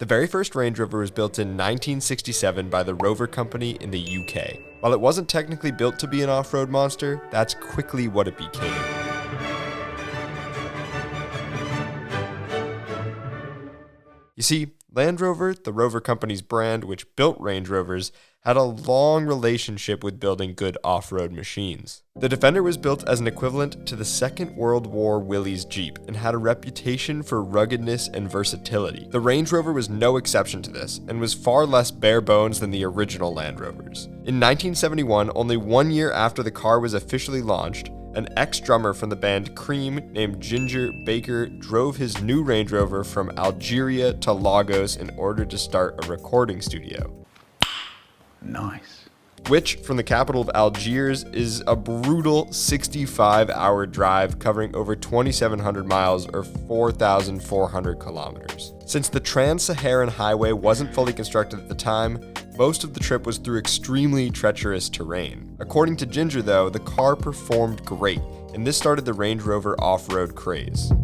The very first Range Rover was built in 1967 by the Rover Company in the UK. While it wasn't technically built to be an off-road monster, that's quickly what it became. You see, Land Rover, the Rover Company's brand which built Range Rovers, had a long relationship with building good off-road machines. The Defender was built as an equivalent to the Second World War Willys Jeep and had a reputation for ruggedness and versatility. The Range Rover was no exception to this and was far less bare bones than the original Land Rovers. In 1971, only 1 year after the car was officially launched, an ex-drummer from the band Cream named Ginger Baker drove his new Range Rover from Algeria to Lagos in order to start a recording studio. Nice. Which, from the capital of Algiers, is a brutal 65-hour drive covering over 2,700 miles or 4,400 kilometers. Since the Trans-Saharan Highway wasn't fully constructed at the time, most of the trip was through extremely treacherous terrain. According to Ginger, though, the car performed great, and this started the Range Rover off-road craze. The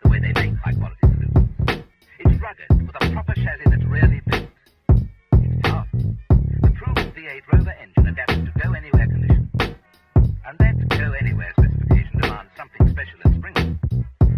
way they make high-quality solutions. It's rugged, with a proper chassis that's rarely built. It's tough. The proven V8 Rover engine adapted to go-anywhere conditions. And that go-anywhere specification demands something special in spring,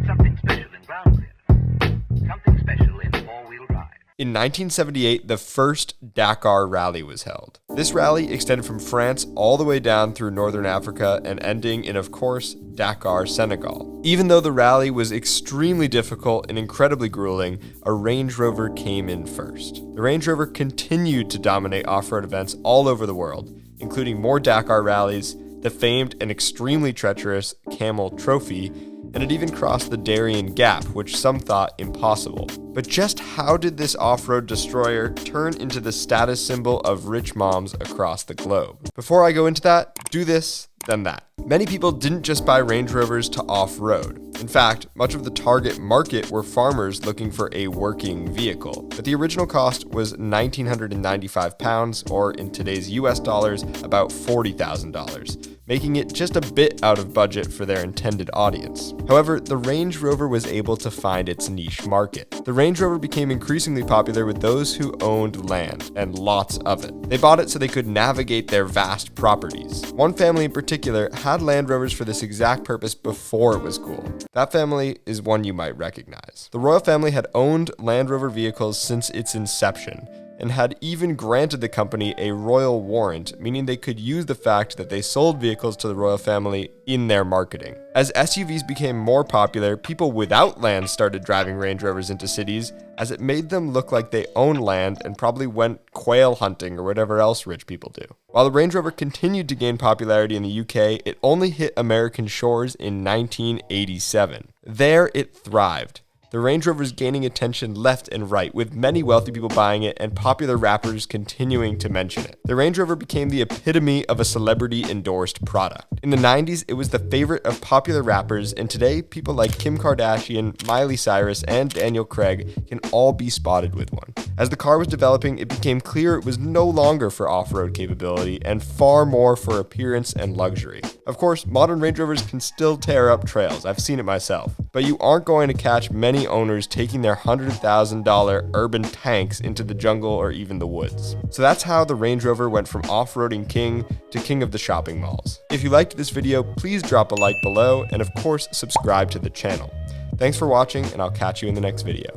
something special in ground clearance, something special in four-wheel drive. In 1978, the first Dakar Rally was held. This rally extended from France all the way down through northern Africa and ending in, of course, Dakar, Senegal. Even though the rally was extremely difficult and incredibly grueling, a Range Rover came in first. The Range Rover continued to dominate off-road events all over the world, including more Dakar rallies, the famed and extremely treacherous Camel Trophy, and it even crossed the Darien Gap, which some thought impossible. But just how did this off-road destroyer turn into the status symbol of rich moms across the globe? Before I go into that, do this, then that. Many people didn't just buy Range Rovers to off-road. In fact, much of the target market were farmers looking for a working vehicle. But the original cost was £1,995, or in today's US dollars, about $40,000. Making it just a bit out of budget for their intended audience. However, the Range Rover was able to find its niche market. The Range Rover became increasingly popular with those who owned land, and lots of it. They bought it so they could navigate their vast properties. One family in particular had Land Rovers for this exact purpose before it was cool. That family is one you might recognize. The royal family had owned Land Rover vehicles since its inception, and had even granted the company a royal warrant, meaning they could use the fact that they sold vehicles to the royal family in their marketing. As SUVs became more popular, people without land started driving Range Rovers into cities, as it made them look like they owned land and probably went quail hunting or whatever else rich people do. While the Range Rover continued to gain popularity in the UK, it only hit American shores in 1987. There it thrived. The Range Rover is gaining attention left and right, with many wealthy people buying it and popular rappers continuing to mention it. The Range Rover became the epitome of a celebrity-endorsed product. In the 90s, it was the favorite of popular rappers, and today, people like Kim Kardashian, Miley Cyrus, and Daniel Craig can all be spotted with one. As the car was developing, it became clear it was no longer for off-road capability, and far more for appearance and luxury. Of course, modern Range Rovers can still tear up trails, I've seen it myself, but you aren't going to catch many owners taking their $100,000 urban tanks into the jungle or even the woods. So that's how the Range Rover went from off-roading king to king of the shopping malls. If you liked this video, please drop a like below, and of course, subscribe to the channel. Thanks for watching, and I'll catch you in the next video.